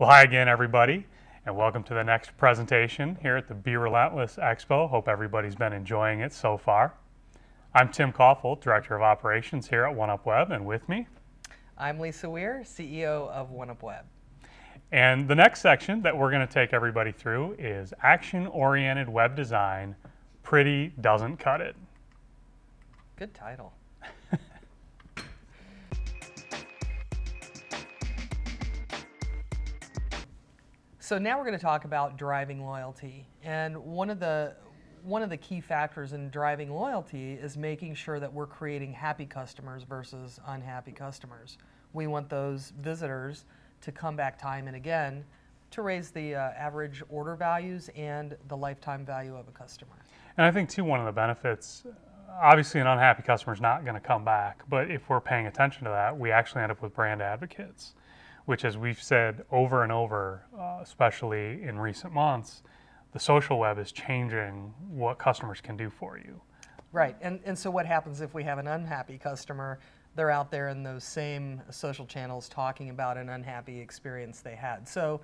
Well, hi again, everybody, and welcome to the next presentation here at the Be Relentless Expo. Hope everybody's been enjoying it so far. I'm Tim Kauffold, Director of Operations here at Oneupweb, and with me, I'm Lisa Wehr, CEO of Oneupweb. And the next section that we're going to take everybody through is Action-Oriented Web Design, Pretty Doesn't Cut It. Good title. So now we're going to talk about driving loyalty. And one of the key factors in driving loyalty is making sure that we're creating happy customers versus unhappy customers. We want those visitors to come back time and again to raise the average order values and the lifetime value of a customer. And I think, too, one of the benefits, obviously an unhappy customer is not going to come back, but if we're paying attention to that, we actually end up with brand advocates, which, as we've said over and over, especially in recent months, the social web is changing what customers can do for you. Right, and so what happens if we have an unhappy customer? They're out there in those same social channels talking about an unhappy experience they had. So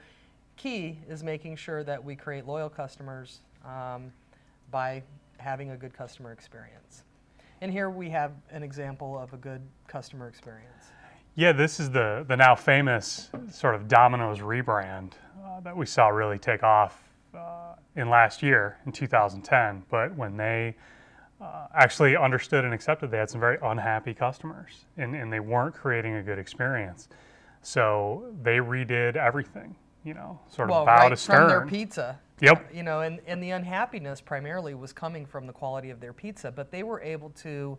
key is making sure that we create loyal customers by having a good customer experience. And here we have an example of a good customer experience. Yeah, this is the now famous sort of Domino's rebrand that we saw really take off in last year, in 2010. But when they actually understood and accepted they had some very unhappy customers and they weren't creating a good experience. So they redid everything, you know, sort of bow to stern. From their pizza. Yep. You know, and the unhappiness primarily was coming from the quality of their pizza, but they were able to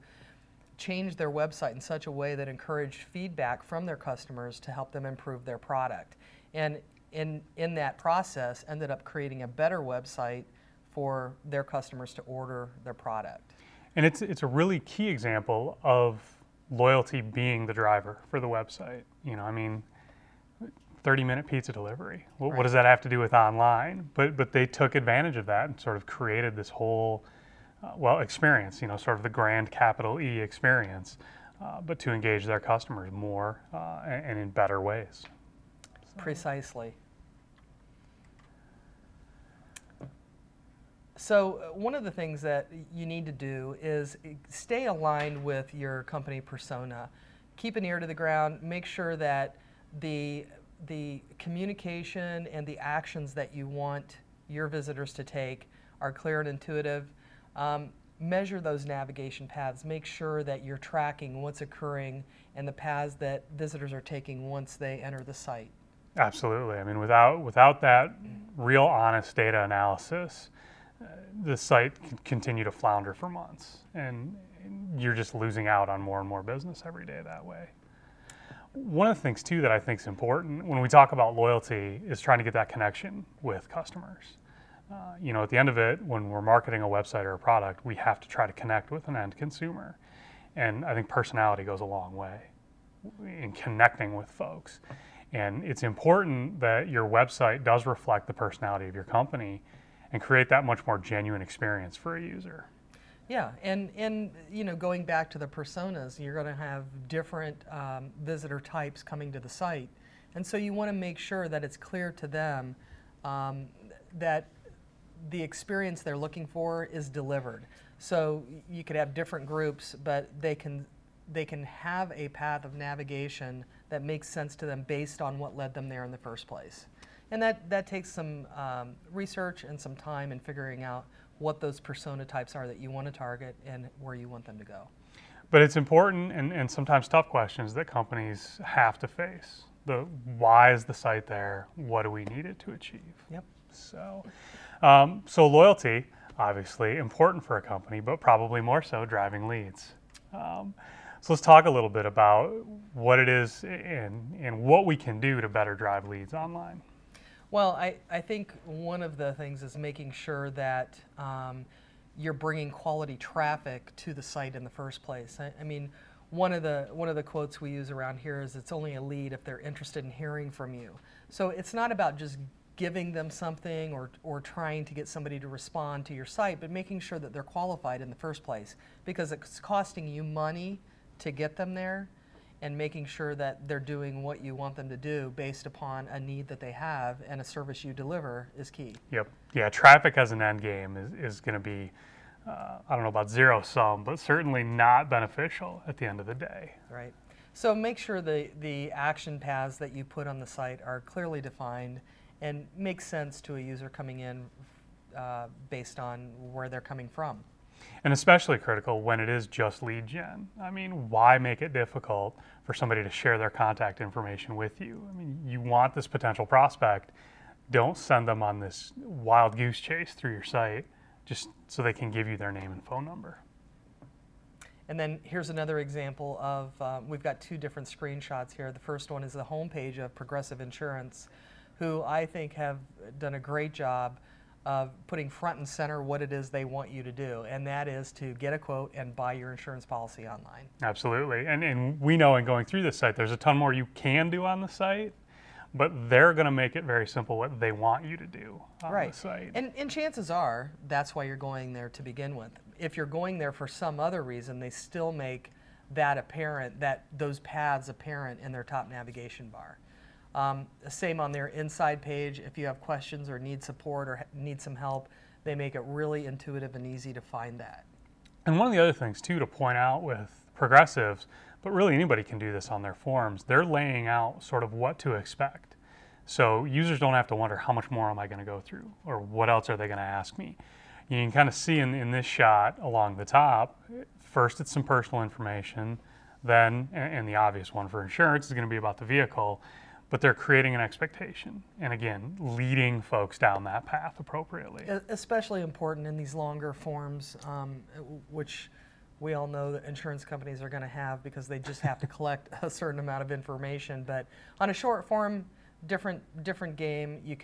change their website in such a way that encouraged feedback from their customers to help them improve their product. And in that process, ended up creating a better website for their customers to order their product. And it's a really key example of loyalty being the driver for the website. You know, I mean, 30-minute pizza delivery. What does that have to do with online? But they took advantage of that and sort of created this whole experience, you know, sort of the grand capital E experience, but to engage their customers more and in better ways. So. Precisely. So one of the things that you need to do is stay aligned with your company persona. Keep an ear to the ground. Make sure that the communication and the actions that you want your visitors to take are clear and intuitive. Measure those navigation paths. Make sure that you're tracking what's occurring and the paths that visitors are taking once they enter the site. Absolutely. I mean, without that real honest data analysis, the site can continue to flounder for months, and you're just losing out on more and more business every day that way. One of the things, too, that I think is important when we talk about loyalty is trying to get that connection with customers. You know, at the end of it, when we're marketing a website or a product, we have to try to connect with an end consumer. And I think personality goes a long way in connecting with folks. And it's important that your website does reflect the personality of your company and create that much more genuine experience for a user. Yeah, and you know, going back to the personas, you're going to have different visitor types coming to the site. And so you want to make sure that it's clear to them that the experience they're looking for is delivered. So you could have different groups, but they can have a path of navigation that makes sense to them based on what led them there in the first place. And that takes some research and some time in figuring out what those persona types are that you want to target and where you want them to go. But it's important and sometimes tough questions that companies have to face. The why is the site there? What do we need it to achieve? Yep. So loyalty, obviously important for a company, but probably more so driving leads. So let's talk a little bit about what it is and what we can do to better drive leads online. Well, I think one of the things is making sure that you're bringing quality traffic to the site in the first place. I mean, one of the quotes we use around here is, "It's only a lead if they're interested in hearing from you." So it's not about just giving them something or trying to get somebody to respond to your site, but making sure that they're qualified in the first place, because it's costing you money to get them there, and making sure that they're doing what you want them to do based upon a need that they have and a service you deliver is key. Yep. Yeah, traffic as an end game is going to be, I don't know about zero sum, but certainly not beneficial at the end of the day. Right. So make sure the action paths that you put on the site are clearly defined and make sense to a user coming in based on where they're coming from. And especially critical when it is just lead gen. I mean, why make it difficult for somebody to share their contact information with you? I mean, you want this potential prospect. Don't send them on this wild goose chase through your site just so they can give you their name and phone number. And then here's another example of, we've got two different screenshots here. The first one is the homepage of Progressive Insurance, who I think have done a great job of putting front and center what it is they want you to do, and that is to get a quote and buy your insurance policy online. Absolutely, and we know in going through this site, there's a ton more you can do on the site, but they're going to make it very simple what they want you to do on the site. And chances are, that's why you're going there to begin with. If you're going there for some other reason, they still make that apparent, those paths apparent in their top navigation bar. Same on their inside page. If you have questions or need support or need some help, they make it really intuitive and easy to find that. And one of the other things too to point out with Progressives, but really anybody can do this on their forms, they're laying out sort of what to expect. So users don't have to wonder how much more am I going to go through or what else are they going to ask me. You can kind of see in this shot along the top, first it's some personal information, then, and the obvious one for insurance is going to be about the vehicle, but they're creating an expectation and again leading folks down that path appropriately. Especially important in these longer forms, which we all know that insurance companies are going to have because they just have to collect a certain amount of information. But on a short form, different game. You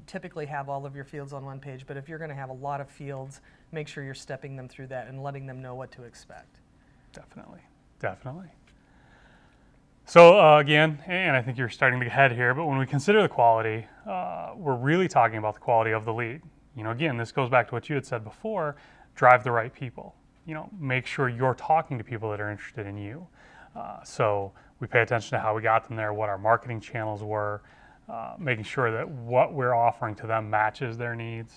typically have all of your fields on one page, but if you're going to have a lot of fields, make sure you're stepping them through that and letting them know what to expect. Definitely, definitely. So again, and I think you're starting to get ahead here, but when we consider the quality, we're really talking about the quality of the lead. You know, again, this goes back to what you had said before, drive the right people. You know, make sure you're talking to people that are interested in you. So we pay attention to how we got them there, what our marketing channels were, making sure that what we're offering to them matches their needs.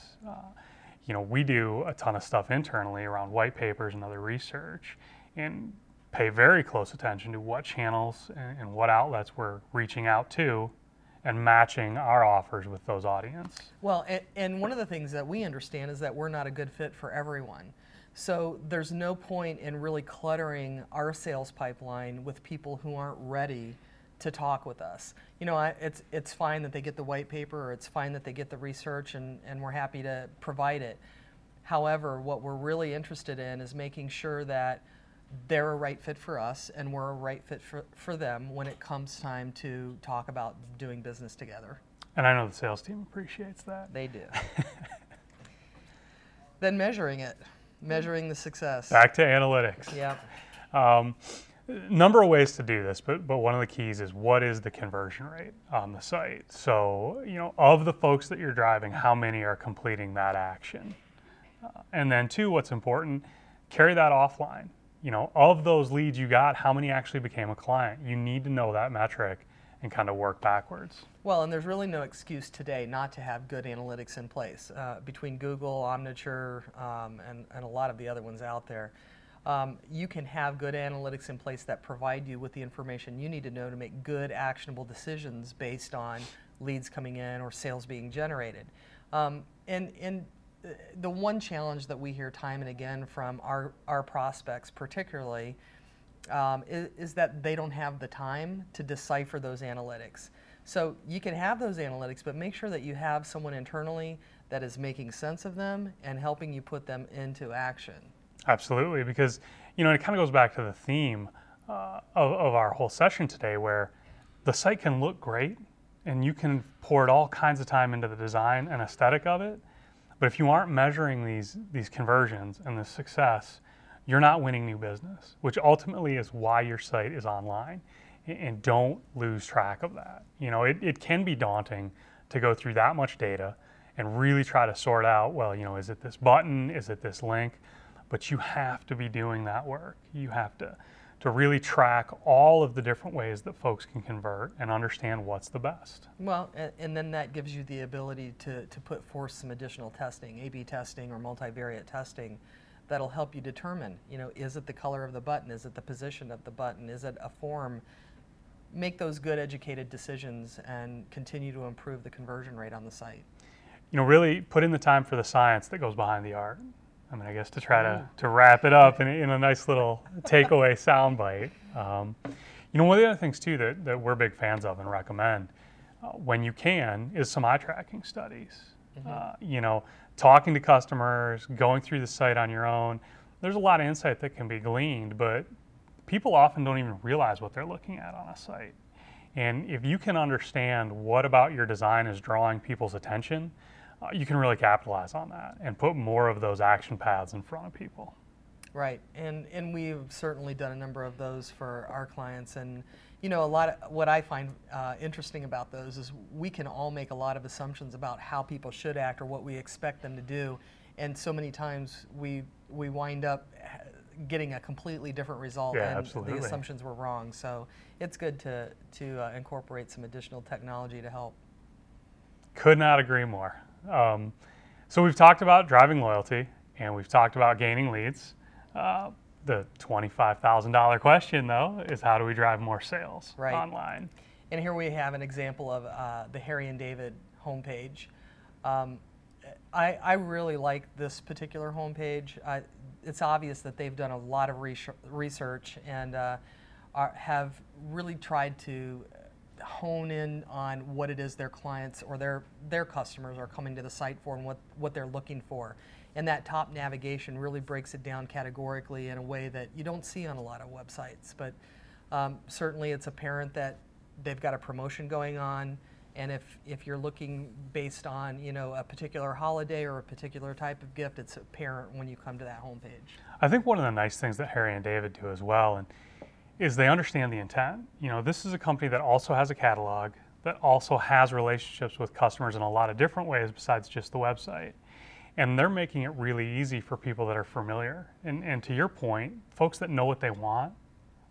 You know, we do a ton of stuff internally around white papers and other research, and pay very close attention to what channels and what outlets we're reaching out to and matching our offers with those audience. Well, and one of the things that we understand is that we're not a good fit for everyone. So there's no point in really cluttering our sales pipeline with people who aren't ready to talk with us. You know, it's fine that they get the white paper, or it's fine that they get the research, and we're happy to provide it. However, what we're really interested in is making sure that they're a right fit for us and we're a right fit for them when it comes time to talk about doing business together. And I know the sales team appreciates that. They do. Then measuring it, measuring the success. Back to analytics. Yep. Number of ways to do this, but one of the keys is what is the conversion rate on the site. So, you know, of the folks that you're driving, how many are completing that action? And then two, what's important, carry that offline. You know, of those leads you got, how many actually became a client? You need to know that metric and kind of work backwards. Well, and there's really no excuse today not to have good analytics in place. Between Google, Omniture, and a lot of the other ones out there, you can have good analytics in place that provide you with the information you need to know to make good, actionable decisions based on leads coming in or sales being generated. And the one challenge that we hear time and again from our prospects particularly is that they don't have the time to decipher those analytics. So you can have those analytics, but make sure that you have someone internally that is making sense of them and helping you put them into action. Absolutely, because you know it kind of goes back to the theme of our whole session today, where the site can look great and you can pour all kinds of time into the design and aesthetic of it. But if you aren't measuring these conversions and the success, you're not winning new business, which ultimately is why your site is online. And don't lose track of that. You know, it can be daunting to go through that much data and really try to sort out, well, you know, is it this button? Is it this link? But you have to be doing that work. You have to to really track all of the different ways that folks can convert and understand what's the best. Well, and then that gives you the ability to put forth some additional testing, A/B testing or multivariate testing, that'll help you determine, is it the color of the button? Is it the position of the button? Is it a form? Make those good educated decisions and continue to improve the conversion rate on the site. Really put in the time for the science that goes behind the art. I mean, I guess to try to wrap it up in a nice little takeaway soundbite. One of the other things too that we're big fans of and recommend when you can is some eye tracking studies. Talking to customers, going through the site on your own. There's a lot of insight that can be gleaned, but people often don't even realize what they're looking at on a site. And if you can understand what about your design is drawing people's attention, you can really capitalize on that and put more of those action paths in front of people. Right, and we've certainly done a number of those for our clients, and a lot of what I find interesting about those is we can all make a lot of assumptions about how people should act or what we expect them to do, and so many times we wind up getting a completely different result, and absolutely. The assumptions were wrong. So it's good to incorporate some additional technology to help. Could not agree more. So we've talked about driving loyalty, and we've talked about gaining leads. The $25,000 question, though, is how do we drive more sales online? And here we have an example of the Harry and David homepage. I really like this particular homepage. It's obvious that they've done a lot of research and have really tried to hone in on what it is their clients or their customers are coming to the site for and what they're looking for. And that top navigation really breaks it down categorically in a way that you don't see on a lot of websites. But certainly it's apparent that they've got a promotion going on, and if you're looking based on a particular holiday or a particular type of gift, it's apparent when you come to that homepage. I think one of the nice things that Harry and David do as well is they understand the intent. This is a company that also has a catalog, that also has relationships with customers in a lot of different ways besides just the website. And they're making it really easy for people that are familiar. And to your point, folks that know what they want,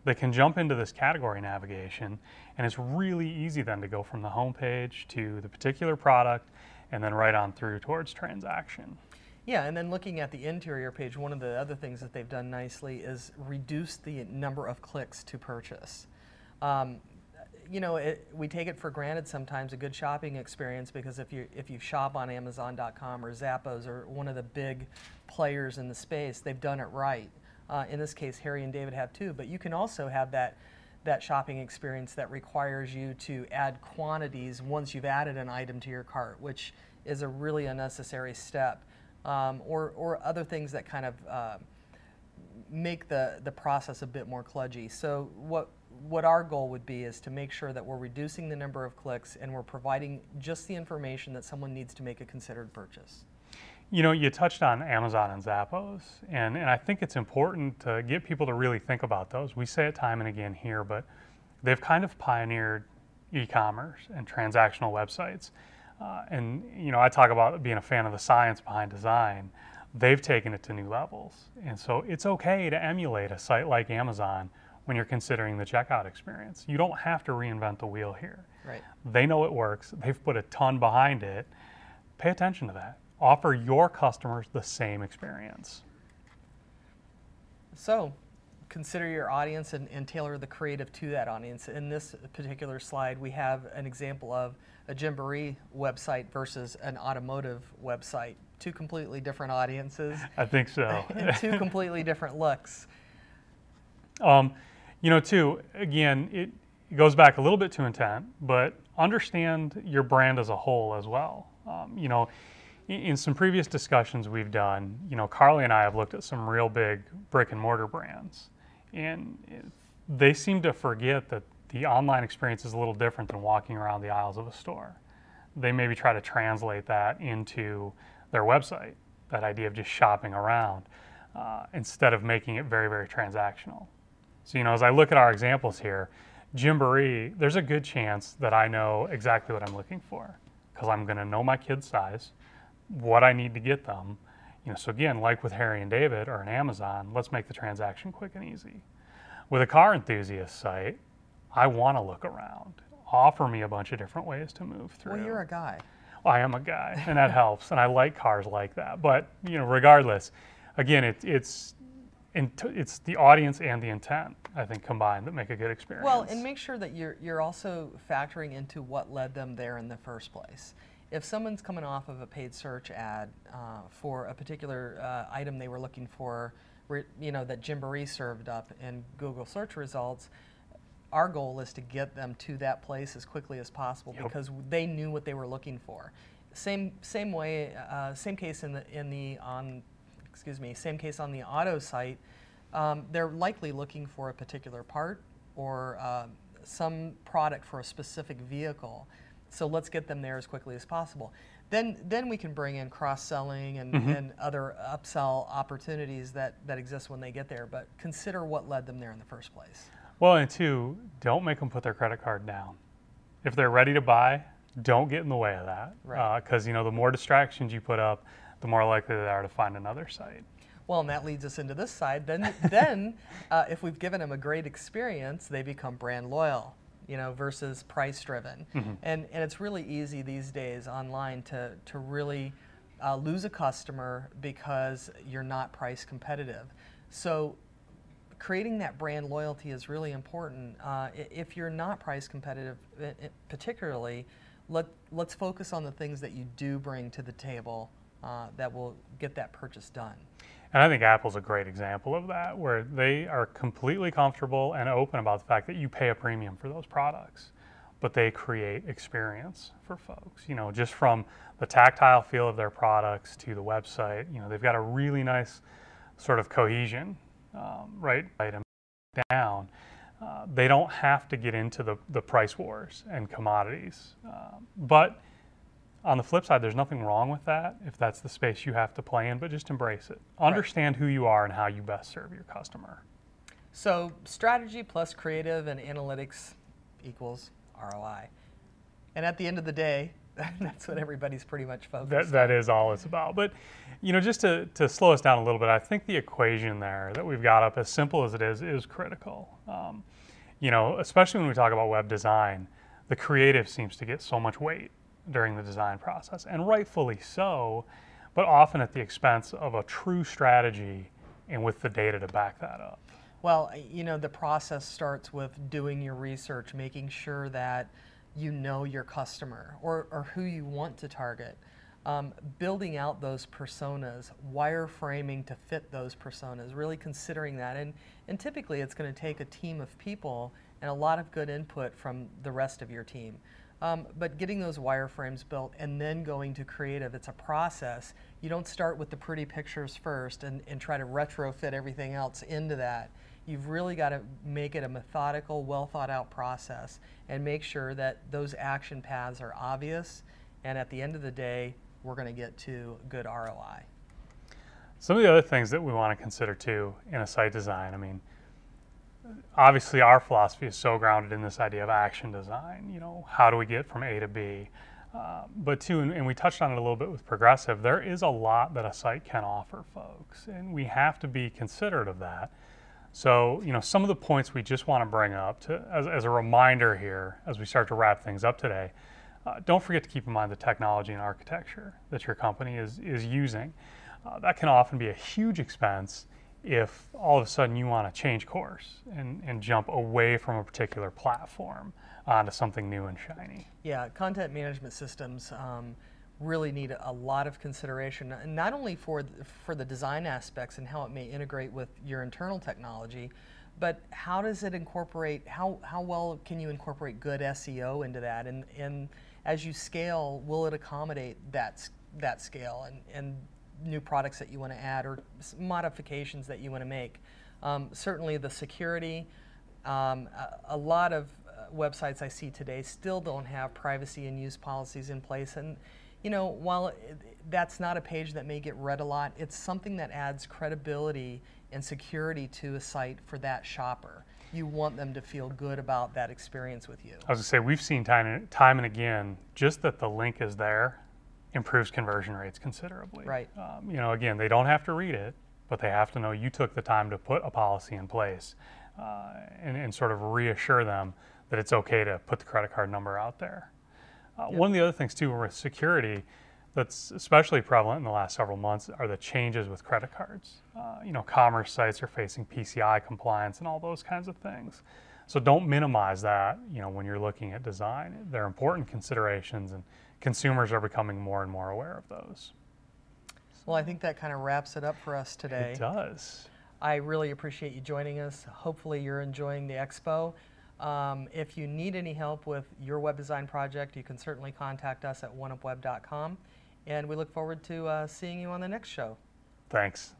they can jump into this category navigation, and it's really easy then to go from the homepage to the particular product and then right on through towards transaction. Yeah, and then looking at the interior page, one of the other things that they've done nicely is reduce the number of clicks to purchase. We take it for granted sometimes, a good shopping experience, because if you shop on Amazon.com or Zappos or one of the big players in the space, they've done it right. In this case, Harry and David have too, but you can also have that shopping experience that requires you to add quantities once you've added an item to your cart, which is a really unnecessary step, or other things that kind of make the process a bit more kludgy. So what our goal would be is to make sure that we're reducing the number of clicks and we're providing just the information that someone needs to make a considered purchase. You touched on Amazon and Zappos, and I think it's important to get people to really think about those. We say it time and again here, but they've kind of pioneered e-commerce and transactional websites. I talk about being a fan of the science behind design. They've taken it to new levels. And so it's okay to emulate a site like Amazon when you're considering the checkout experience. You don't have to reinvent the wheel here. Right. They know it works. They've put a ton behind it. Pay attention to that. Offer your customers the same experience. So consider your audience and tailor the creative to that audience. In this particular slide, we have an example of a Gymboree website versus an automotive website. Two completely different audiences. I think so. And two completely different looks. Too, again, it goes back a little bit to intent, but understand your brand as a whole as well. In some previous discussions we've done, Carly and I have looked at some real big brick and mortar brands, and they seem to forget that the online experience is a little different than walking around the aisles of a store. They maybe try to translate that into their website, that idea of just shopping around, instead of making it very, very transactional. So, as I look at our examples here, Gymboree, there's a good chance that I know exactly what I'm looking for, because I'm going to know my kid's size, what I need to get them. So again, like with Harry and David or an Amazon, let's make the transaction quick and easy. With a car enthusiast site, I want to look around. Offer me a bunch of different ways to move through. Well, you're a guy. I am a guy, and that helps, and I like cars like that. But regardless, again, it's the audience and the intent, I think, combined that make a good experience. Well, and make sure that you're also factoring into what led them there in the first place. If someone's coming off of a paid search ad for a particular item they were looking for, that Gymboree served up in Google search results, our goal is to get them to that place as quickly as possible because they knew what they were looking for. Same case same case on the auto site. They're likely looking for a particular part or some product for a specific vehicle. So let's get them there as quickly as possible. Then we can bring in cross-selling and other upsell opportunities that exist when they get there. But consider what led them there in the first place. Well, and two, don't make them put their credit card down. If they're ready to buy, don't get in the way of that. Right. Because the more distractions you put up, the more likely they are to find another site. Well, and that leads us into this side. Then if we've given them a great experience, they become brand loyal, versus price driven. And it's really easy these days online to really lose a customer because you're not price competitive. So creating that brand loyalty is really important. If you're not price competitive, particularly, let's focus on the things that you do bring to the table that will get that purchase done. And I think Apple's a great example of that, where they are completely comfortable and open about the fact that you pay a premium for those products, but they create experience for folks. Just from the tactile feel of their products to the website, they've got a really nice sort of cohesion. Right item down. They don't have to get into the price wars and commodities. But on the flip side, there's nothing wrong with that if that's the space you have to play in, but just embrace it. Understand who you are and how you best serve your customer. So strategy plus creative and analytics equals ROI. And at the end of the day, that's what everybody's pretty much focused on. That is all it's about. But, just to slow us down a little bit, I think the equation there that we've got up, as simple as it is critical. Especially when we talk about web design, the creative seems to get so much weight during the design process, and rightfully so, but often at the expense of a true strategy and with the data to back that up. Well, the process starts with doing your research, making sure that you know your customer or who you want to target. Building out those personas, wireframing to fit those personas, really considering that. And typically it's going to take a team of people and a lot of good input from the rest of your team. But getting those wireframes built and then going to creative, it's a process. You don't start with the pretty pictures first and try to retrofit everything else into that. You've really got to make it a methodical, well thought out process and make sure that those action paths are obvious, and at the end of the day, we're going to get to good ROI. Some of the other things that we want to consider too in a site design, obviously our philosophy is so grounded in this idea of action design. How do we get from A to B? But too, and we touched on it a little bit with Progressive, there is a lot that a site can offer folks, and we have to be considerate of that. So, some of the points we just want to bring up as a reminder here as we start to wrap things up today, don't forget to keep in mind the technology and architecture that your company is using. That can often be a huge expense if all of a sudden you want to change course and jump away from a particular platform onto something new and shiny. Yeah, content management systems really need a lot of consideration, not only for the design aspects and how it may integrate with your internal technology, but how does it incorporate, how well can you incorporate good SEO into that? And as you scale, will it accommodate that scale and new products that you want to add or modifications that you want to make? Certainly the security, a lot of websites I see today still don't have privacy and use policies in place, and while that's not a page that may get read a lot, it's something that adds credibility and security to a site for that shopper. You want them to feel good about that experience with you. I was going to say, we've seen time and again, just that the link is there improves conversion rates considerably. Right. Again, they don't have to read it, but they have to know you took the time to put a policy in place and sort of reassure them that it's okay to put the credit card number out there. One of the other things too with security that's especially prevalent in the last several months are the changes with credit cards. Commerce sites are facing PCI compliance and all those kinds of things. So don't minimize that, when you're looking at design. They're important considerations, and consumers are becoming more and more aware of those. Well, I think that kind of wraps it up for us today. It does. I really appreciate you joining us. Hopefully you're enjoying the expo. If you need any help with your web design project, you can certainly contact us at oneupweb.com. And we look forward to seeing you on the next show. Thanks.